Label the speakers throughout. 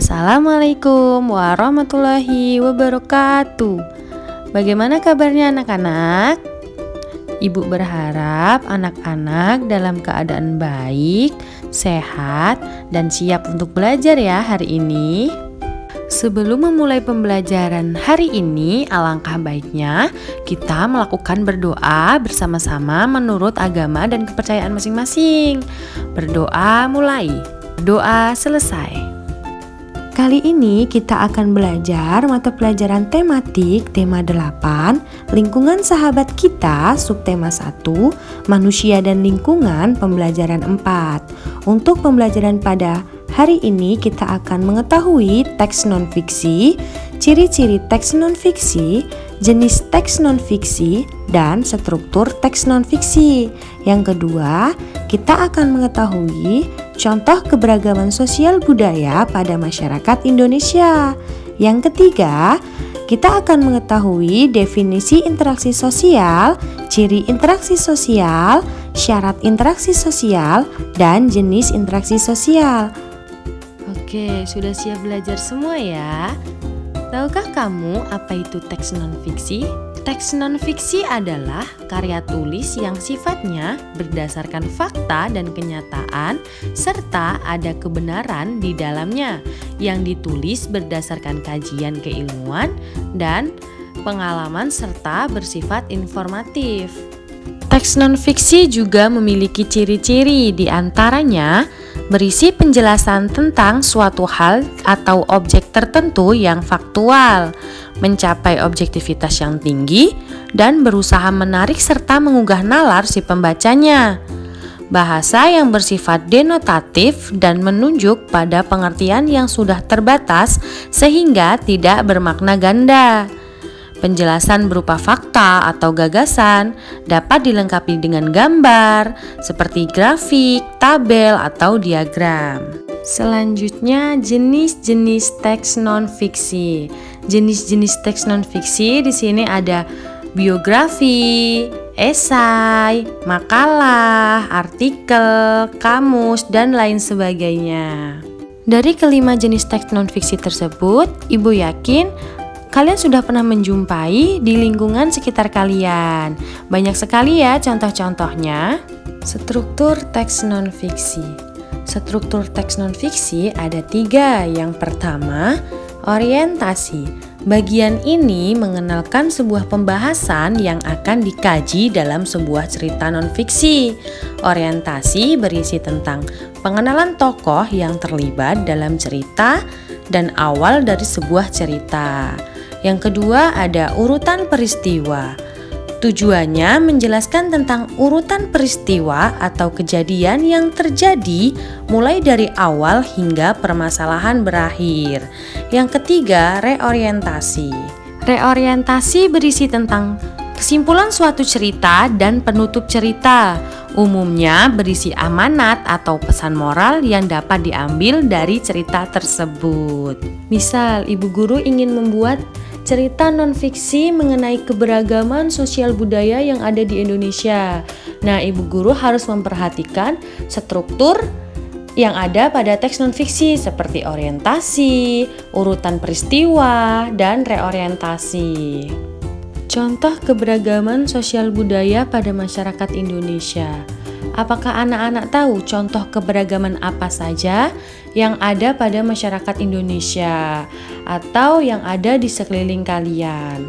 Speaker 1: Assalamualaikum warahmatullahi wabarakatuh. Bagaimana kabarnya anak-anak? Ibu berharap anak-anak dalam keadaan baik, sehat, dan siap untuk belajar ya hari ini. Sebelum memulai pembelajaran hari ini, alangkah baiknya kita melakukan berdoa bersama-sama menurut agama dan kepercayaan masing-masing. Berdoa mulai, doa selesai. Kali ini kita akan belajar mata pelajaran tematik tema 8, lingkungan sahabat kita, subtema 1, manusia dan lingkungan, pembelajaran 4. Untuk pembelajaran pada hari ini kita akan mengetahui teks non-fiksi, ciri-ciri teks non-fiksi, jenis teks non-fiksi, dan struktur teks non-fiksi. Yang kedua, kita akan mengetahui contoh keberagaman sosial budaya pada masyarakat Indonesia. Yang ketiga, kita akan mengetahui definisi interaksi sosial, ciri interaksi sosial, syarat interaksi sosial, dan jenis interaksi sosial. Oke, sudah siap belajar semua ya? Tahukah kamu apa itu teks non-fiksi? Teks non-fiksi adalah karya tulis yang sifatnya berdasarkan fakta dan kenyataan serta ada kebenaran di dalamnya yang ditulis berdasarkan kajian keilmuan dan pengalaman serta bersifat informatif. Teks non-fiksi juga memiliki ciri-ciri, di antaranya berisi penjelasan tentang suatu hal atau objek tertentu yang faktual, mencapai objektivitas yang tinggi, dan berusaha menarik serta menggugah nalar si pembacanya. Bahasa yang bersifat denotatif dan menunjuk pada pengertian yang sudah terbatas sehingga tidak bermakna ganda. Penjelasan berupa fakta atau gagasan dapat dilengkapi dengan gambar seperti grafik, tabel, atau diagram. Selanjutnya, jenis-jenis teks non-fiksi. Jenis-jenis teks non-fiksi di sini ada biografi, esai, makalah, artikel, kamus, dan lain sebagainya. Dari kelima jenis teks non-fiksi tersebut, Ibu yakin kalian sudah pernah menjumpai di lingkungan sekitar kalian. Banyak sekali ya contoh-contohnya. Struktur teks non-fiksi. Struktur teks non-fiksi ada 3. Yang pertama, orientasi. Bagian ini mengenalkan sebuah pembahasan yang akan dikaji dalam sebuah cerita non-fiksi. Orientasi berisi tentang pengenalan tokoh yang terlibat dalam cerita dan awal dari sebuah cerita. Yang kedua ada urutan peristiwa. Tujuannya menjelaskan tentang urutan peristiwa atau kejadian yang terjadi mulai dari awal hingga permasalahan berakhir. Yang ketiga, reorientasi. Reorientasi berisi tentang kesimpulan suatu cerita dan penutup cerita. Umumnya berisi amanat atau pesan moral yang dapat diambil dari cerita tersebut. Misal, ibu guru ingin membuat cerita non-fiksi mengenai keberagaman sosial budaya yang ada di Indonesia. Nah, ibu guru harus memperhatikan struktur yang ada pada teks non-fiksi seperti orientasi, urutan peristiwa, dan reorientasi. Contoh keberagaman sosial budaya pada masyarakat Indonesia. Apakah anak-anak tahu contoh keberagaman apa saja yang ada pada masyarakat Indonesia atau yang ada di sekeliling kalian?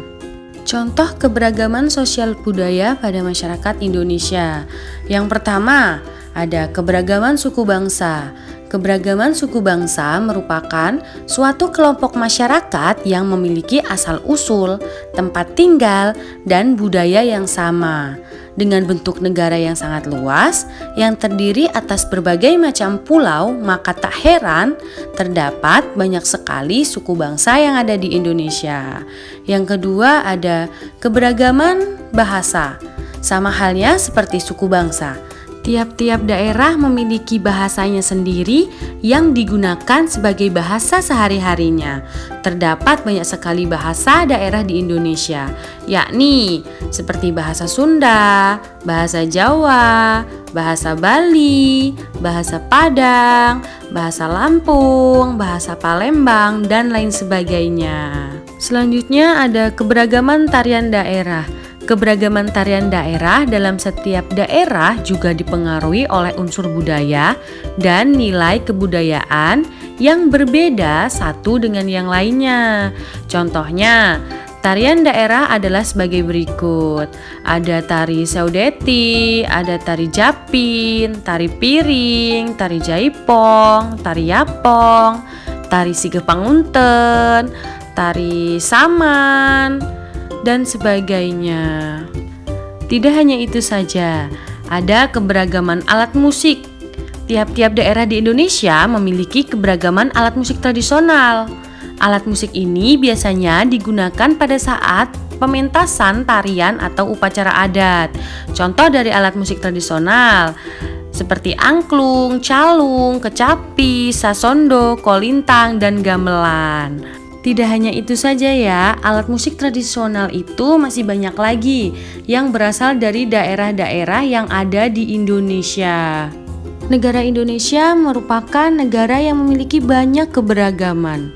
Speaker 1: Contoh keberagaman sosial budaya pada masyarakat Indonesia. Yang pertama, ada keberagaman suku bangsa. Keberagaman suku bangsa merupakan suatu kelompok masyarakat yang memiliki asal-usul, tempat tinggal, dan budaya yang sama. Dengan bentuk negara yang sangat luas, yang terdiri atas berbagai macam pulau, maka tak heran terdapat banyak sekali suku bangsa yang ada di Indonesia. Yang kedua ada keberagaman bahasa. Sama halnya seperti suku bangsa. Tiap-tiap daerah memiliki bahasanya sendiri yang digunakan sebagai bahasa sehari-harinya. Terdapat banyak sekali bahasa daerah di Indonesia, yakni seperti bahasa Sunda, bahasa Jawa, bahasa Bali, bahasa Padang, bahasa Lampung, bahasa Palembang, dan lain sebagainya. Selanjutnya ada keberagaman tarian daerah. Keberagaman tarian daerah dalam setiap daerah juga dipengaruhi oleh unsur budaya dan nilai kebudayaan yang berbeda satu dengan yang lainnya. Contohnya, tarian daerah adalah sebagai berikut. Ada tari Saudeti, ada tari Japin, tari Piring, tari Jaipong, tari Yapong, tari Sigepangunten, tari Saman, dan sebagainya. Tidak hanya itu saja, ada keberagaman alat musik. Tiap-tiap daerah di Indonesia memiliki keberagaman alat musik tradisional. Alat musik ini biasanya digunakan pada saat pementasan tarian atau upacara adat. Contoh dari alat musik tradisional seperti angklung, calung, kecapi, sasondo, kolintang, dan gamelan. Tidak hanya itu saja ya, alat musik tradisional itu masih banyak lagi yang berasal dari daerah-daerah yang ada di Indonesia. Negara Indonesia merupakan negara yang memiliki banyak keberagaman.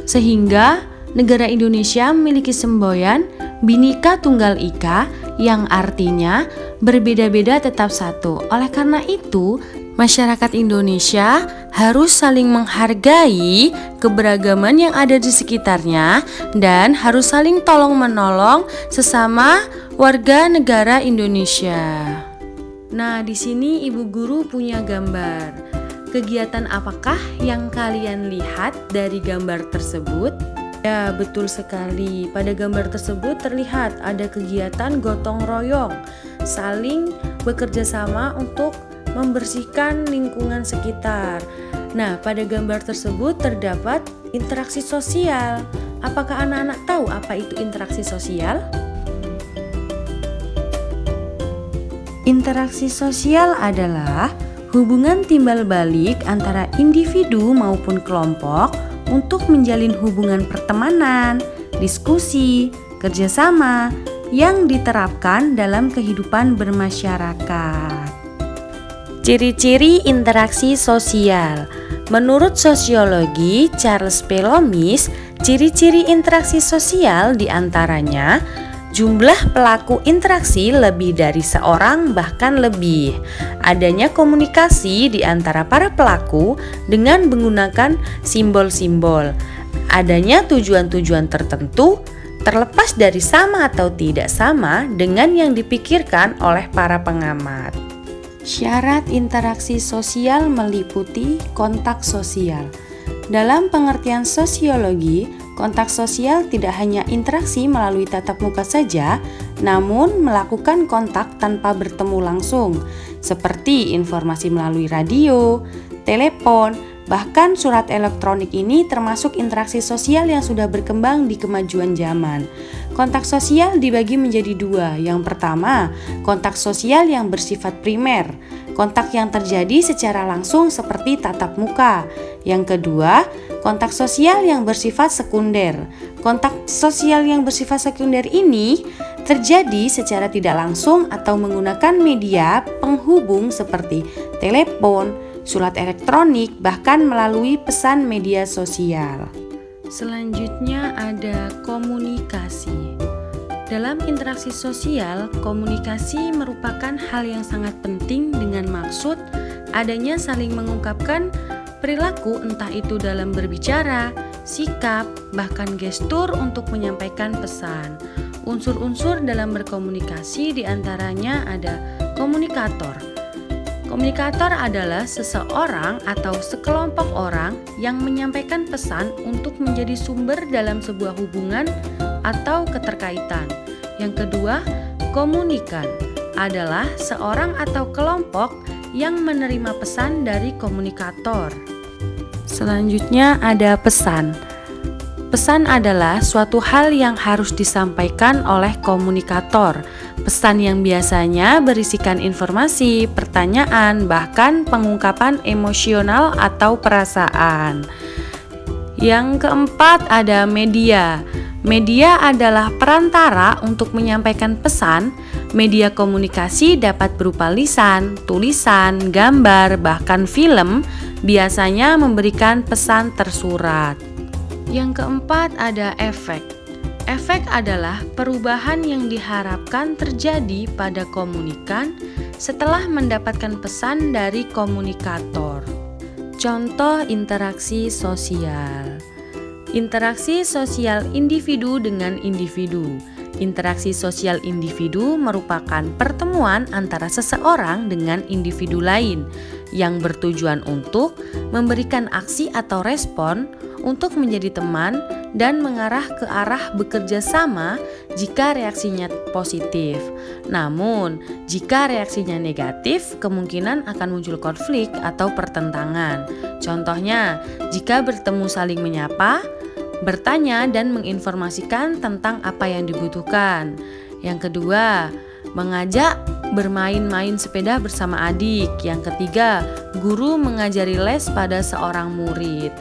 Speaker 1: Sehingga negara Indonesia memiliki semboyan Bhinneka Tunggal Ika yang artinya berbeda-beda tetap satu. Oleh karena itu, masyarakat Indonesia harus saling menghargai keberagaman yang ada di sekitarnya dan harus saling tolong-menolong sesama warga negara Indonesia. Nah, di sini Ibu Guru punya gambar. Kegiatan apakah yang kalian lihat dari gambar tersebut? Ya, betul sekali. Pada gambar tersebut terlihat ada kegiatan gotong royong, saling bekerja sama untuk membersihkan lingkungan sekitar. Nah, pada gambar tersebut terdapat interaksi sosial. Apakah anak-anak tahu apa itu interaksi sosial? Interaksi sosial adalah hubungan timbal balik antara individu maupun kelompok untuk menjalin hubungan pertemanan, diskusi, kerjasama yang diterapkan dalam kehidupan bermasyarakat. Ciri-ciri interaksi sosial. Menurut sosiologi Charles P. Lomis, ciri-ciri interaksi sosial diantaranya jumlah pelaku interaksi lebih dari seorang bahkan lebih. Adanya komunikasi di antara para pelaku dengan menggunakan simbol-simbol. Adanya tujuan-tujuan tertentu terlepas dari sama atau tidak sama dengan yang dipikirkan oleh para pengamat. Syarat interaksi sosial meliputi kontak sosial. Dalam pengertian sosiologi, kontak sosial tidak hanya interaksi melalui tatap muka saja, namun melakukan kontak tanpa bertemu langsung, seperti informasi melalui radio, telepon, bahkan surat elektronik. Ini termasuk interaksi sosial yang sudah berkembang di kemajuan zaman. Kontak sosial dibagi menjadi dua. Yang pertama, kontak sosial yang bersifat primer, kontak yang terjadi secara langsung seperti tatap muka. Yang kedua, kontak sosial yang bersifat sekunder. Kontak sosial yang bersifat sekunder ini terjadi secara tidak langsung atau menggunakan media penghubung seperti telepon, surat elektronik, bahkan melalui pesan media sosial. Selanjutnya ada komunikasi. Dalam interaksi sosial, komunikasi merupakan hal yang sangat penting dengan maksud adanya saling mengungkapkan perilaku, entah itu dalam berbicara, sikap, bahkan gestur untuk menyampaikan pesan. Unsur-unsur dalam berkomunikasi diantaranya ada komunikator. Komunikator adalah seseorang atau sekelompok orang yang menyampaikan pesan untuk menjadi sumber dalam sebuah hubungan atau keterkaitan. Yang kedua, komunikan adalah seorang atau kelompok yang menerima pesan dari komunikator. Selanjutnya ada pesan. Pesan adalah suatu hal yang harus disampaikan oleh komunikator. Pesan yang biasanya berisikan informasi, pertanyaan, bahkan pengungkapan emosional atau perasaan. Yang keempat ada media. Media adalah perantara untuk menyampaikan pesan, Media komunikasi dapat berupa lisan, tulisan, gambar, bahkan film, biasanya memberikan pesan tersurat. Yang keempat ada efek. Efek adalah perubahan yang diharapkan terjadi pada komunikan setelah mendapatkan pesan dari komunikator. Contoh interaksi sosial. Interaksi sosial individu dengan individu. Interaksi sosial individu merupakan pertemuan antara seseorang dengan individu lain yang bertujuan untuk memberikan aksi atau respon untuk menjadi teman dan mengarah ke arah bekerja sama jika reaksinya positif. Namun, jika reaksinya negatif, kemungkinan akan muncul konflik atau pertentangan. Contohnya, jika bertemu saling menyapa, bertanya dan menginformasikan tentang apa yang dibutuhkan. Yang kedua, mengajak bermain-main sepeda bersama adik. Yang ketiga, guru mengajari les pada seorang murid.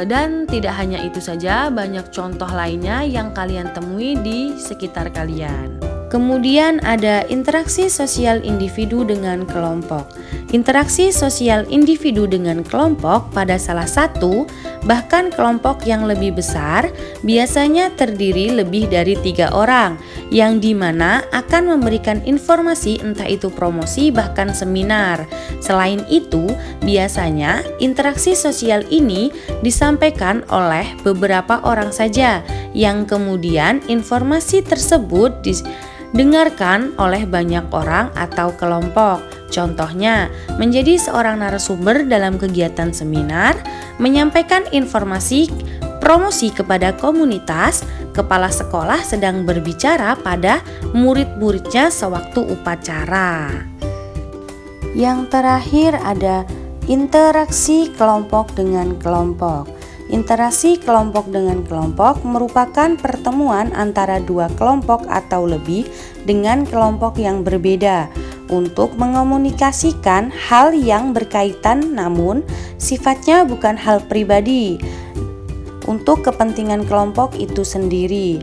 Speaker 1: Dan tidak hanya itu saja, banyak contoh lainnya yang kalian temui di sekitar kalian. Kemudian ada interaksi sosial individu dengan kelompok. Interaksi sosial individu dengan kelompok pada salah satu, bahkan kelompok yang lebih besar, biasanya terdiri lebih dari 3 orang, yang dimana akan memberikan informasi entah itu promosi bahkan seminar. Selain itu, biasanya interaksi sosial ini disampaikan oleh beberapa orang saja, yang kemudian informasi tersebut didengarkan oleh banyak orang atau kelompok. Contohnya, menjadi seorang narasumber dalam kegiatan seminar, menyampaikan informasi promosi kepada komunitas, kepala sekolah sedang berbicara pada murid-muridnya sewaktu upacara. Yang terakhir ada interaksi kelompok dengan kelompok. Interaksi kelompok dengan kelompok merupakan pertemuan antara 2 kelompok atau lebih dengan kelompok yang berbeda untuk mengomunikasikan hal yang berkaitan namun sifatnya bukan hal pribadi untuk kepentingan kelompok itu sendiri.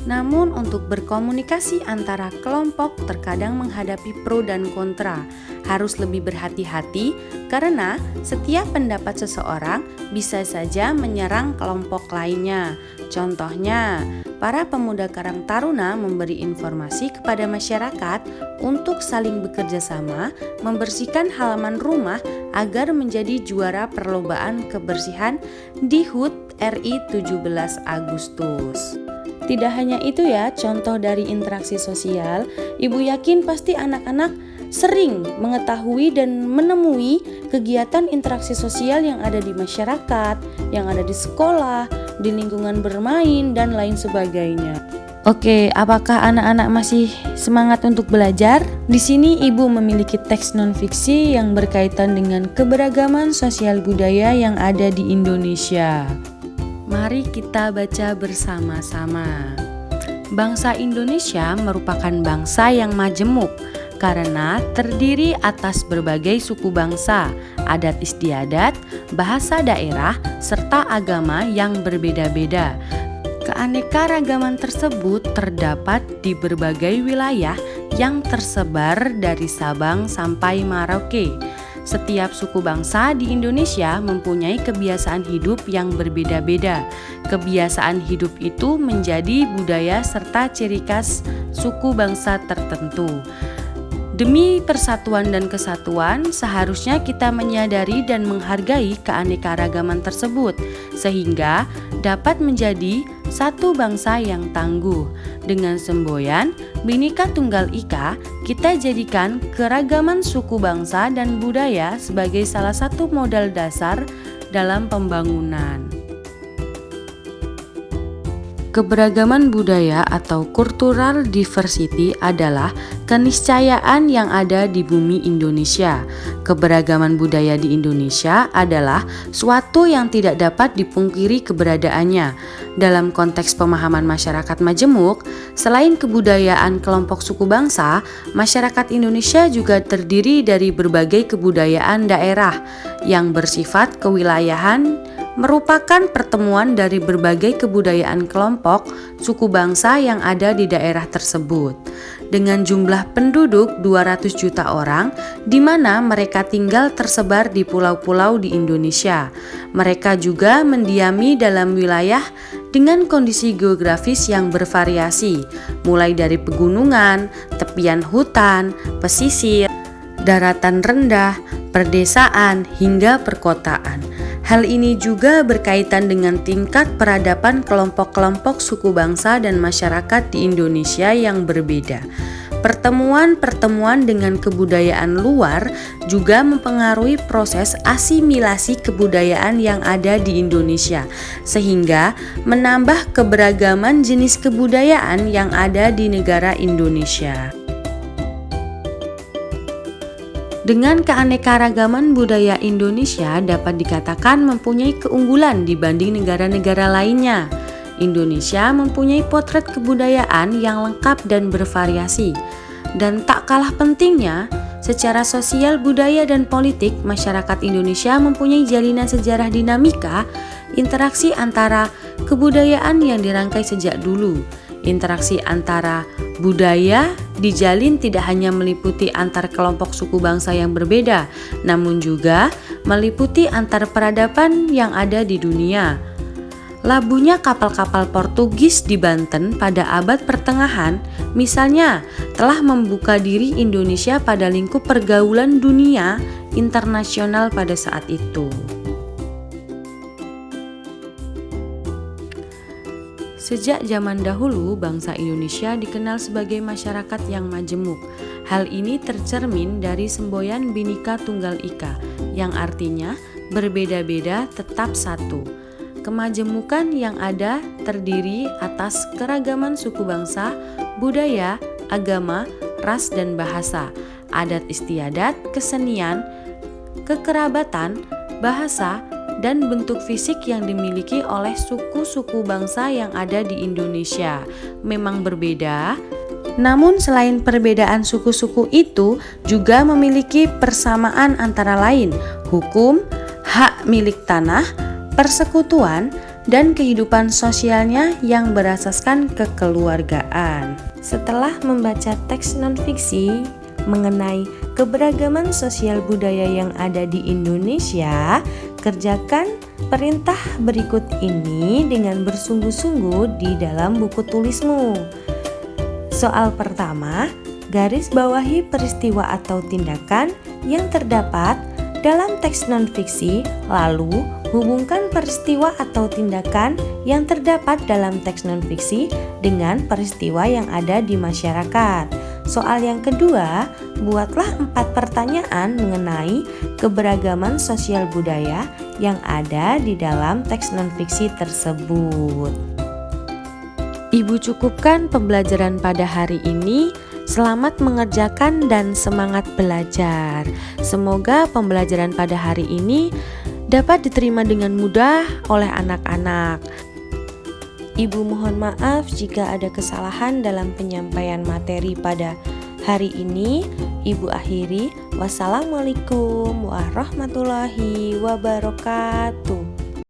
Speaker 1: Namun untuk berkomunikasi antara kelompok terkadang menghadapi pro dan kontra. Harus lebih berhati-hati karena setiap pendapat seseorang bisa saja menyerang kelompok lainnya. Contohnya, para pemuda Karang Taruna memberi informasi kepada masyarakat untuk saling bekerja sama membersihkan halaman rumah agar menjadi juara perlombaan kebersihan di HUT RI 17 Agustus. Tidak hanya itu ya, contoh dari interaksi sosial, Ibu yakin pasti anak-anak sering mengetahui dan menemui kegiatan interaksi sosial yang ada di masyarakat, yang ada di sekolah, di lingkungan bermain, dan lain sebagainya. Oke, apakah anak-anak masih semangat untuk belajar? Di sini Ibu memiliki teks non-fiksi yang berkaitan dengan keberagaman sosial budaya yang ada di Indonesia. Mari kita baca bersama-sama. Bangsa Indonesia merupakan bangsa yang majemuk karena terdiri atas berbagai suku bangsa, adat istiadat, bahasa daerah, serta agama yang berbeda-beda. Keanekaragaman tersebut terdapat di berbagai wilayah yang tersebar dari Sabang sampai Merauke. Setiap suku bangsa di Indonesia mempunyai kebiasaan hidup yang berbeda-beda. Kebiasaan hidup itu menjadi budaya serta ciri khas suku bangsa tertentu. Demi persatuan dan kesatuan, seharusnya kita menyadari dan menghargai keanekaragaman tersebut, sehingga dapat menjadi satu bangsa yang tangguh. Dengan semboyan Bhinneka Tunggal Ika, kita jadikan keragaman suku bangsa dan budaya sebagai salah satu modal dasar dalam pembangunan. Keberagaman budaya atau cultural diversity adalah keniscayaan yang ada di bumi Indonesia. Keberagaman budaya di Indonesia adalah suatu yang tidak dapat dipungkiri keberadaannya. Dalam konteks pemahaman masyarakat majemuk, selain kebudayaan kelompok suku bangsa, masyarakat Indonesia juga terdiri dari berbagai kebudayaan daerah yang bersifat kewilayahan merupakan pertemuan dari berbagai kebudayaan kelompok suku bangsa yang ada di daerah tersebut. Dengan jumlah penduduk 200 juta orang, di mana mereka tinggal tersebar di pulau-pulau di Indonesia. Mereka juga mendiami dalam wilayah dengan kondisi geografis yang bervariasi, mulai dari pegunungan, tepian hutan, pesisir, daratan rendah, perdesaan, hingga perkotaan. Hal ini juga berkaitan dengan tingkat peradaban kelompok-kelompok suku bangsa dan masyarakat di Indonesia yang berbeda. Pertemuan-pertemuan dengan kebudayaan luar juga mempengaruhi proses asimilasi kebudayaan yang ada di Indonesia, sehingga menambah keberagaman jenis kebudayaan yang ada di negara Indonesia. Dengan keanekaragaman budaya Indonesia dapat dikatakan mempunyai keunggulan dibanding negara-negara lainnya. Indonesia mempunyai potret kebudayaan yang lengkap dan bervariasi. Dan tak kalah pentingnya, secara sosial, budaya, dan politik, masyarakat Indonesia mempunyai jalinan sejarah dinamika, interaksi antara kebudayaan yang dirangkai sejak dulu. Interaksi antara budaya dijalin tidak hanya meliputi antar kelompok suku bangsa yang berbeda, namun juga meliputi antar peradaban yang ada di dunia. Labuhnya kapal-kapal Portugis di Banten pada abad pertengahan, misalnya, telah membuka diri Indonesia pada lingkup pergaulan dunia internasional pada saat itu. Sejak zaman dahulu, bangsa Indonesia dikenal sebagai masyarakat yang majemuk. Hal ini tercermin dari semboyan Bhinneka Tunggal Ika, yang artinya berbeda-beda tetap satu. Kemajemukan yang ada terdiri atas keragaman suku bangsa, budaya, agama, ras dan bahasa, adat istiadat, kesenian, kekerabatan, bahasa, dan bentuk fisik yang dimiliki oleh suku-suku bangsa yang ada di Indonesia. Memang berbeda, namun selain perbedaan suku-suku itu juga memiliki persamaan antara lain hukum, hak milik tanah, persekutuan, dan kehidupan sosialnya yang berasaskan kekeluargaan. Setelah membaca teks non-fiksi mengenai keberagaman sosial budaya yang ada di Indonesia, kerjakan perintah berikut ini dengan bersungguh-sungguh di dalam buku tulismu. Soal pertama, garis bawahi peristiwa atau tindakan yang terdapat dalam teks non-fiksi, lalu hubungkan peristiwa atau tindakan yang terdapat dalam teks non-fiksi dengan peristiwa yang ada di masyarakat. Soal yang kedua, buatlah 4 pertanyaan mengenai keberagaman sosial budaya yang ada di dalam teks non-fiksi tersebut. Ibu cukupkan pembelajaran pada hari ini. Selamat mengerjakan dan semangat belajar. Semoga pembelajaran pada hari ini dapat diterima dengan mudah oleh anak-anak. Ibu mohon maaf jika ada kesalahan dalam penyampaian materi pada hari ini. Ibu akhiri. Wassalamualaikum warahmatullahi wabarakatuh.